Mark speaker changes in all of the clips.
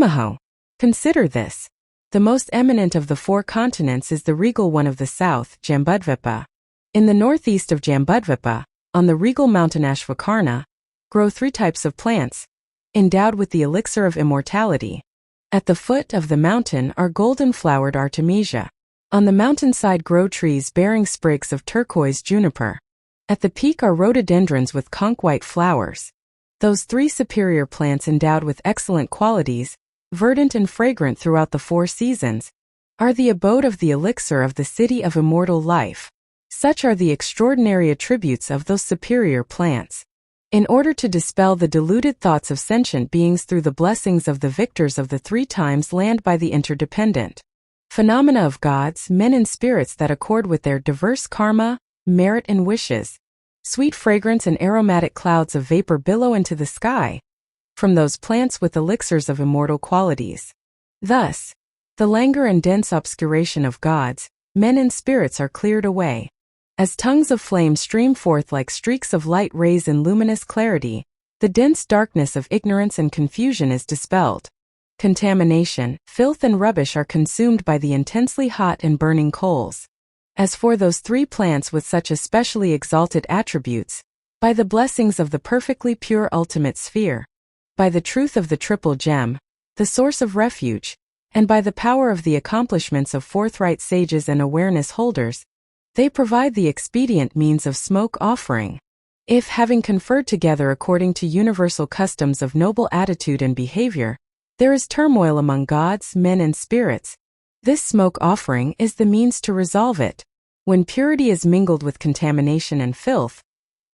Speaker 1: Imaho. Consider this. The most eminent of the 4 continents is the regal one of the south, Jambudvipa. In the northeast of Jambudvipa, on the regal mountain Ashvakarna, grow 3 types of plants, endowed with the elixir of immortality. At the foot of the mountain are golden-flowered artemisia. On the mountainside grow trees bearing sprigs of turquoise juniper. At the peak are rhododendrons with conch-white flowers. Those 3 superior plants endowed with excellent qualities, verdant and fragrant throughout the 4 seasons, are the abode of the elixir of the city of immortal life. Such are the extraordinary attributes of those superior plants. In order to dispel the deluded thoughts of sentient beings through the blessings of the victors of the 3 times land by the interdependent phenomena of gods, men and spirits that accord with their diverse karma, merit and wishes, sweet fragrance and aromatic clouds of vapor billow into the sky from those plants with elixirs of immortal qualities. Thus, the languor and dense obscuration of gods, men and spirits are cleared away. As tongues of flame stream forth like streaks of light rays in luminous clarity, the dense darkness of ignorance and confusion is dispelled. Contamination, filth and rubbish are consumed by the intensely hot and burning coals. As for those 3 plants with such especially exalted attributes, by the blessings of the perfectly pure ultimate sphere, by the truth of the triple gem, the source of refuge, and by the power of the accomplishments of forthright sages and awareness holders, they provide the expedient means of smoke offering. If, having conferred together according to universal customs of noble attitude and behavior, there is turmoil among gods, men and spirits, this smoke offering is the means to resolve it. When purity is mingled with contamination and filth,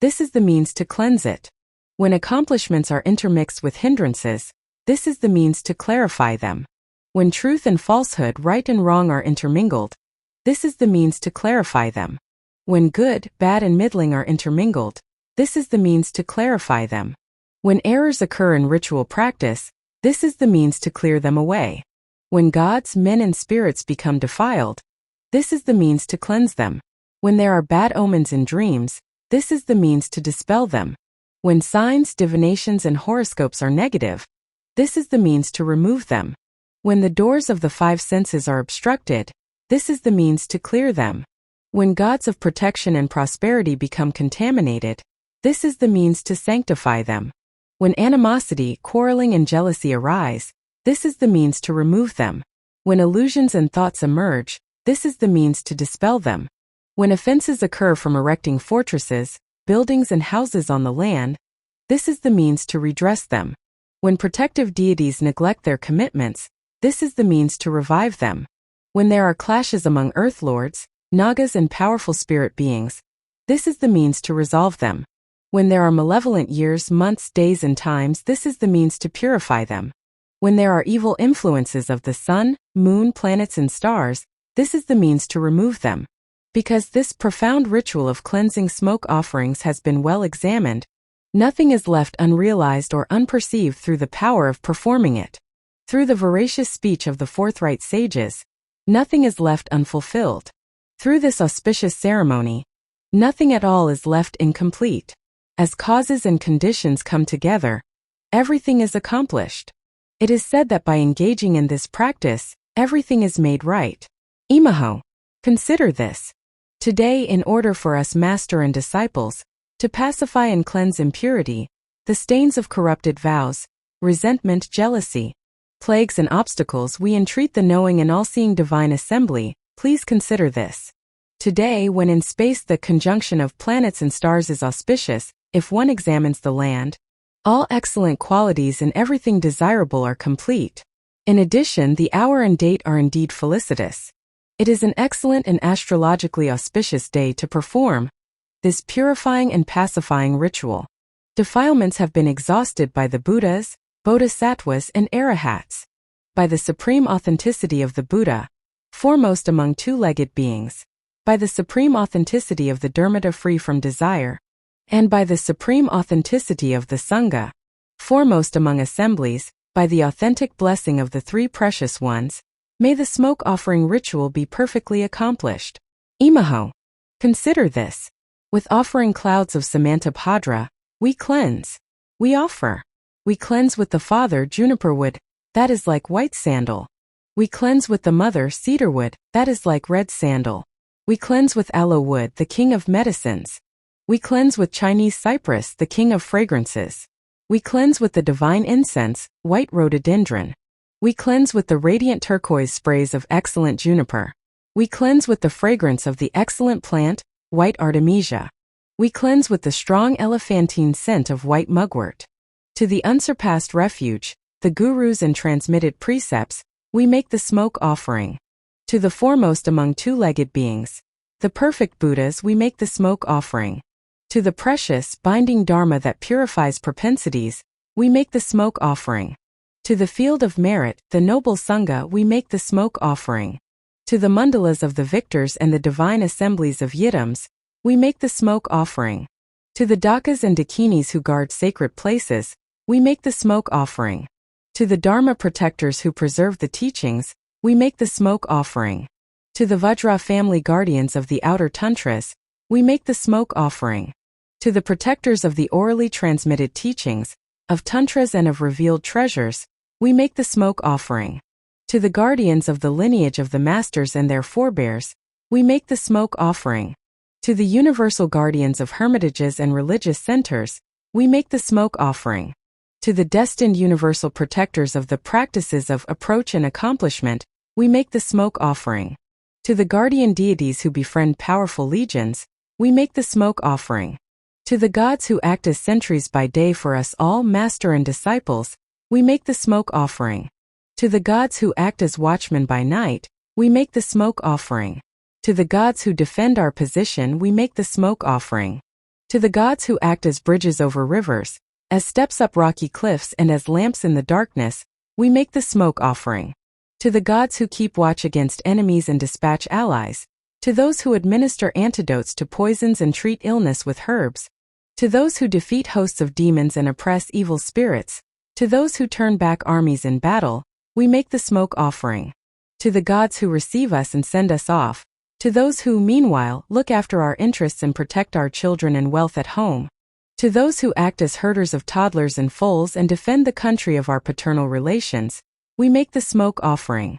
Speaker 1: this is the means to cleanse it. When accomplishments are intermixed with hindrances, this is the means to clarify them. When truth and falsehood, right and wrong are intermingled, this is the means to clarify them. When good, bad and middling are intermingled, this is the means to clarify them. When errors occur in ritual practice, this is the means to clear them away. When gods, men and spirits become defiled, this is the means to cleanse them. When there are bad omens in dreams, this is the means to dispel them. When signs, divinations and horoscopes are negative, this is the means to remove them. When the doors of the 5 senses are obstructed, this is the means to clear them. When gods of protection and prosperity become contaminated, this is the means to sanctify them. When animosity, quarreling and jealousy arise, this is the means to remove them. When illusions and thoughts emerge, this is the means to dispel them. When offenses occur from erecting fortresses, buildings and houses on the land, this is the means to redress them. When protective deities neglect their commitments, this is the means to revive them. When there are clashes among earth lords, nagas and powerful spirit beings, this is the means to resolve them. When there are malevolent years, months, days and times, this is the means to purify them. When there are evil influences of the sun, moon, planets and stars, this is the means to remove them. Because this profound ritual of cleansing smoke offerings has been well examined, nothing is left unrealized or unperceived through the power of performing it. Through the veracious speech of the forthright sages, nothing is left unfulfilled. Through this auspicious ceremony, nothing at all is left incomplete. As causes and conditions come together, everything is accomplished. It is said that by engaging in this practice, everything is made right. Imaho. Consider this. Today, in order for us master and disciples to pacify and cleanse impurity, the stains of corrupted vows, resentment, jealousy, plagues and obstacles, we entreat the knowing and all-seeing divine assembly, please consider this. Today, when in space the conjunction of planets and stars is auspicious, if one examines the land, all excellent qualities and everything desirable are complete. In addition, the hour and date are indeed felicitous. It is an excellent and astrologically auspicious day to perform this purifying and pacifying ritual. Defilements have been exhausted by the Buddhas, Bodhisattvas and Arahats. By the supreme authenticity of the Buddha, foremost among 2-legged beings, by the supreme authenticity of the Dharmata free from desire, and by the supreme authenticity of the Sangha, foremost among assemblies, by the authentic blessing of the 3 precious ones, may the smoke offering ritual be perfectly accomplished. Imaho. Consider this. With offering clouds of Samantabhadra, we cleanse. We offer. We cleanse with the Father juniper wood, that is like white sandal. We cleanse with the mother cedarwood, that is like red sandal. We cleanse with aloe wood, the king of medicines. We cleanse with Chinese cypress, the king of fragrances. We cleanse with the divine incense, white rhododendron. We cleanse with the radiant turquoise sprays of excellent juniper. We cleanse with the fragrance of the excellent plant, white artemisia. We cleanse with the strong elephantine scent of white mugwort. To the unsurpassed refuge, the gurus and transmitted precepts, we make the smoke offering. To the foremost among two-legged beings, the perfect Buddhas, we make the smoke offering. To the precious, binding Dharma that purifies propensities, we make the smoke offering. To the field of merit, the noble Sangha, we make the smoke offering. To the mandalas of the victors and the divine assemblies of yidams, we make the smoke offering. To the dakas and dakinis who guard sacred places, we make the smoke offering. To the Dharma protectors who preserve the teachings, we make the smoke offering. To the Vajra family guardians of the outer tantras, we make the smoke offering. To the protectors of the orally transmitted teachings, of tantras and of revealed treasures, we make the smoke offering. To the guardians of the lineage of the masters and their forebears, we make the smoke offering. To the universal guardians of hermitages and religious centers, we make the smoke offering. To the destined universal protectors of the practices of approach and accomplishment, we make the smoke offering. To the guardian deities who befriend powerful legions, we make the smoke offering. To the gods who act as sentries by day for us all, master and disciples, we make the smoke offering. To the gods who act as watchmen by night, we make the smoke offering. To the gods who defend our position, we make the smoke offering. To the gods who act as bridges over rivers, as steps up rocky cliffs and as lamps in the darkness, we make the smoke offering. To the gods who keep watch against enemies and dispatch allies, to those who administer antidotes to poisons and treat illness with herbs, to those who defeat hosts of demons and oppress evil spirits, to those who turn back armies in battle, we make the smoke offering. To the gods who receive us and send us off, to those who, meanwhile, look after our interests and protect our children and wealth at home, to those who act as herders of toddlers and foals and defend the country of our paternal relations, we make the smoke offering.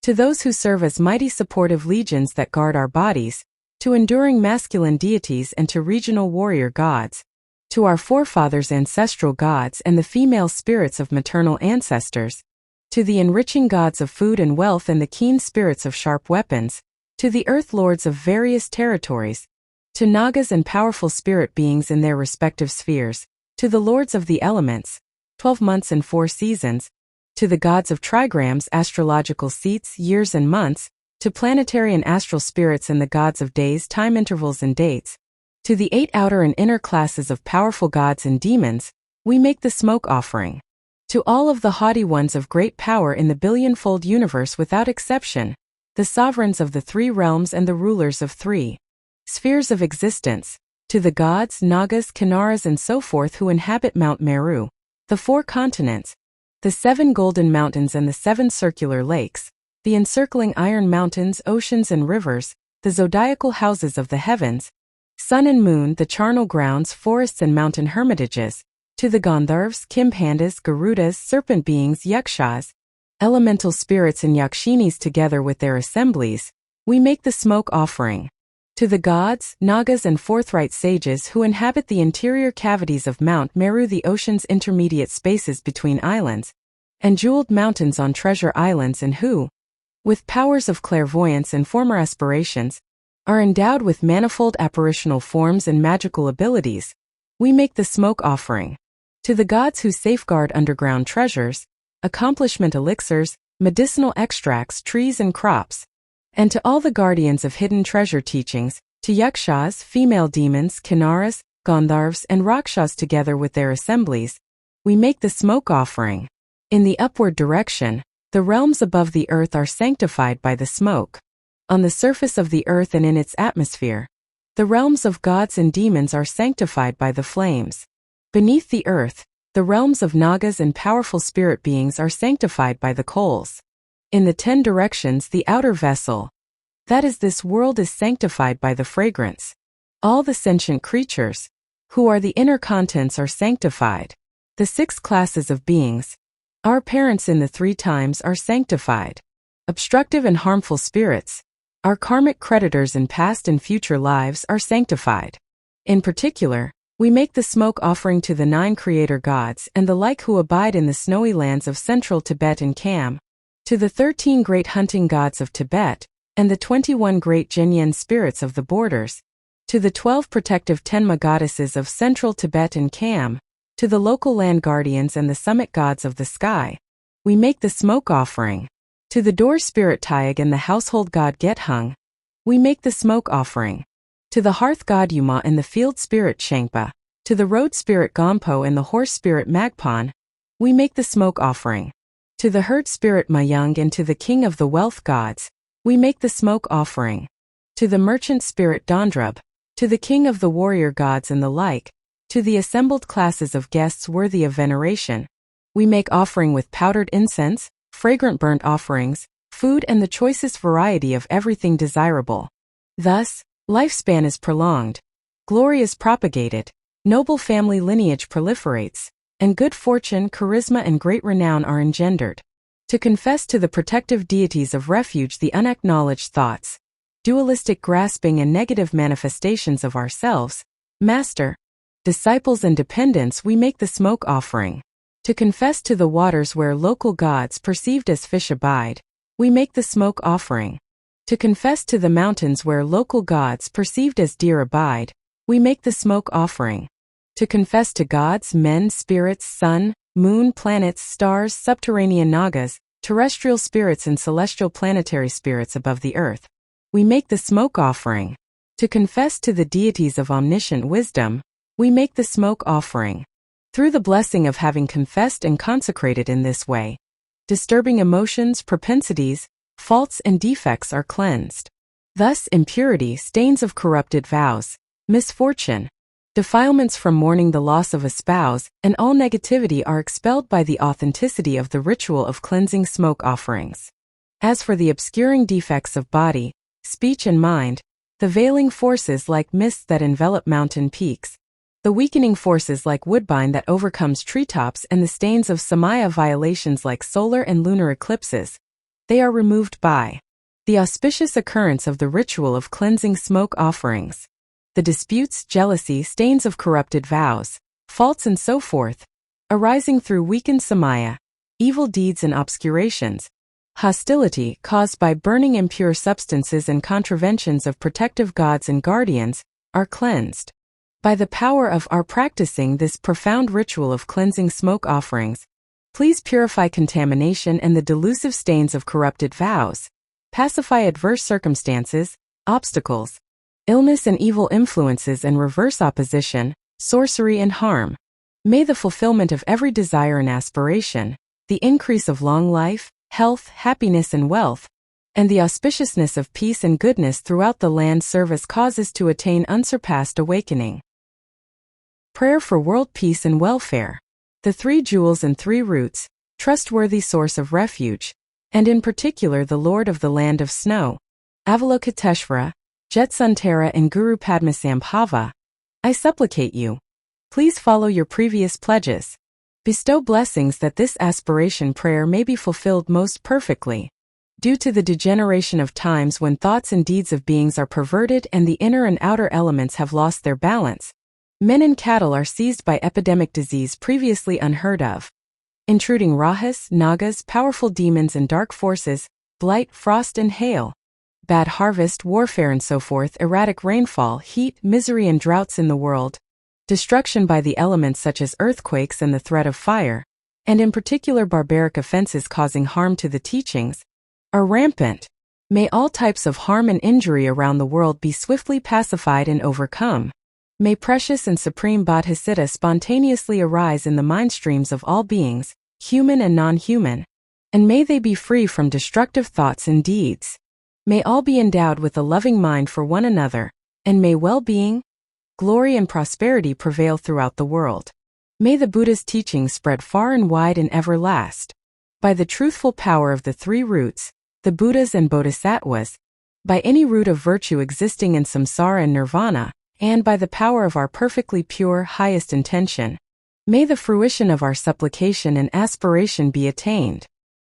Speaker 1: To those who serve as mighty supportive legions that guard our bodies, to enduring masculine deities and to regional warrior gods, to our forefathers' ancestral gods and the female spirits of maternal ancestors, to the enriching gods of food and wealth and the keen spirits of sharp weapons, to the earth lords of various territories, to Nagas and powerful spirit beings in their respective spheres, to the lords of the elements, 12 months and 4 seasons, to the gods of trigrams, astrological seats, years and months, to planetary and astral spirits and the gods of days, time intervals and dates, to the 8 outer and inner classes of powerful gods and demons, we make the smoke offering. To all of the haughty ones of great power in the billion-fold universe without exception, the sovereigns of the 3 realms and the rulers of 3 spheres of existence, to the gods, Nagas, Kinnaras and so forth who inhabit Mount Meru, the 4 continents, the 7 golden mountains and the 7 circular lakes, the encircling iron mountains, oceans and rivers, the zodiacal houses of the heavens, sun and moon, the charnel grounds, forests and mountain hermitages, to the Gandharvas, Kimpandas, Garudas, serpent beings, Yakshas, elemental spirits and Yakshinis together with their assemblies, we make the smoke offering. To the gods, Nagas and forthright sages who inhabit the interior cavities of Mount Meru, the ocean's intermediate spaces between islands, and jeweled mountains on treasure islands, and who, with powers of clairvoyance and former aspirations, are endowed with manifold apparitional forms and magical abilities, we make the smoke offering. To the gods who safeguard underground treasures, accomplishment elixirs, medicinal extracts, trees and crops, and to all the guardians of hidden treasure teachings, to Yakshas, female demons, Kinnaras, Gandharvas and Rakshas together with their assemblies, we make the smoke offering. In the upward direction, the realms above the earth are sanctified by the smoke. On the surface of the earth and in its atmosphere, the realms of gods and demons are sanctified by the flames. Beneath the earth, the realms of Nagas and powerful spirit beings are sanctified by the coals. In the 10 directions, the outer vessel, that is this world, is sanctified by the fragrance. All the sentient creatures, who are the inner contents, are sanctified. The 6 classes of beings, Our parents in the three times are sanctified. Obstructive and harmful spirits, our karmic creditors in past and future lives, are sanctified. In particular, we make the smoke offering to the 9 creator gods and the like who abide in the snowy lands of central Tibet and Kham, to the 13 great hunting gods of Tibet, and the 21 great Jinyan spirits of the borders, to the 12 protective Tenma goddesses of central Tibet and Kham, to the local land guardians and the summit gods of the sky, we make the smoke offering. To the door spirit Tyag and the household god Gethung, we make the smoke offering. To the hearth god Yuma and the field spirit Shangpa, to the road spirit Gompo and the horse spirit Magpon, we make the smoke offering. To the herd spirit Mayung and to the king of the wealth gods, we make the smoke offering. To the merchant spirit Dondrub, to the king of the warrior gods and the like, to the assembled classes of guests worthy of veneration, we make offering with powdered incense, fragrant burnt offerings, food and the choicest variety of everything desirable. Thus, lifespan is prolonged, glory is propagated, noble family lineage proliferates, and good fortune, charisma and great renown are engendered. To confess to the protective deities of refuge the unacknowledged thoughts, dualistic grasping and negative manifestations of ourselves, master, disciples and dependents, we make the smoke offering. To confess to the waters where local gods perceived as fish abide, we make the smoke offering. To confess to the mountains where local gods perceived as deer abide, we make the smoke offering. To confess to gods, men, spirits, sun, moon, planets, stars, subterranean nagas, terrestrial spirits and celestial planetary spirits above the earth, we make the smoke offering. To confess to the deities of omniscient wisdom, we make the smoke offering. Through the blessing of having confessed and consecrated in this way, disturbing emotions, propensities, faults and defects are cleansed. Thus impurity, stains of corrupted vows, misfortune, defilements from mourning the loss of a spouse, and all negativity are expelled by the authenticity of the ritual of cleansing smoke offerings. As for the obscuring defects of body, speech and mind, the veiling forces like mists that envelop mountain peaks, the weakening forces like woodbine that overcomes treetops, and the stains of samaya violations like solar and lunar eclipses, they are removed by the auspicious occurrence of the ritual of cleansing smoke offerings. The disputes, jealousy, stains of corrupted vows, faults and so forth, arising through weakened samaya, evil deeds and obscurations, hostility caused by burning impure substances and contraventions of protective gods and guardians, are cleansed. By the power of our practicing this profound ritual of cleansing smoke offerings, please purify contamination and the delusive stains of corrupted vows, pacify adverse circumstances, obstacles, illness and evil influences and reverse opposition, sorcery and harm. May the fulfillment of every desire and aspiration, the increase of long life, health, happiness and wealth, and the auspiciousness of peace and goodness throughout the land service causes to attain unsurpassed awakening. Prayer for world peace and welfare. The 3 jewels and 3 roots, trustworthy source of refuge, and in particular the Lord of the land of snow, Avalokiteshvara, Jetsuntara and Guru Padmasambhava, I supplicate you, please follow your previous pledges. Bestow blessings that this aspiration prayer may be fulfilled most perfectly. Due to the degeneration of times when thoughts and deeds of beings are perverted and the inner and outer elements have lost their balance, men and cattle are seized by epidemic disease previously unheard of, intruding rahas, nagas, powerful demons and dark forces, blight, frost and hail, bad harvest, warfare and so forth, erratic rainfall, heat, misery and droughts in the world, destruction by the elements such as earthquakes and the threat of fire, and in particular barbaric offenses causing harm to the teachings, are rampant. May all types of harm and injury around the world be swiftly pacified and overcome. May precious and supreme Bodhisattva spontaneously arise in the mind streams of all beings, human and non-human, and may they be free from destructive thoughts and deeds. May all be endowed with a loving mind for one another, and may well-being, glory and prosperity prevail throughout the world. May the Buddha's teachings spread far and wide and ever last. By the truthful power of the 3 roots, the Buddhas and Bodhisattvas, by any root of virtue existing in samsara and nirvana, and by the power of our perfectly pure, highest intention, May the fruition of our supplication and aspiration be attained.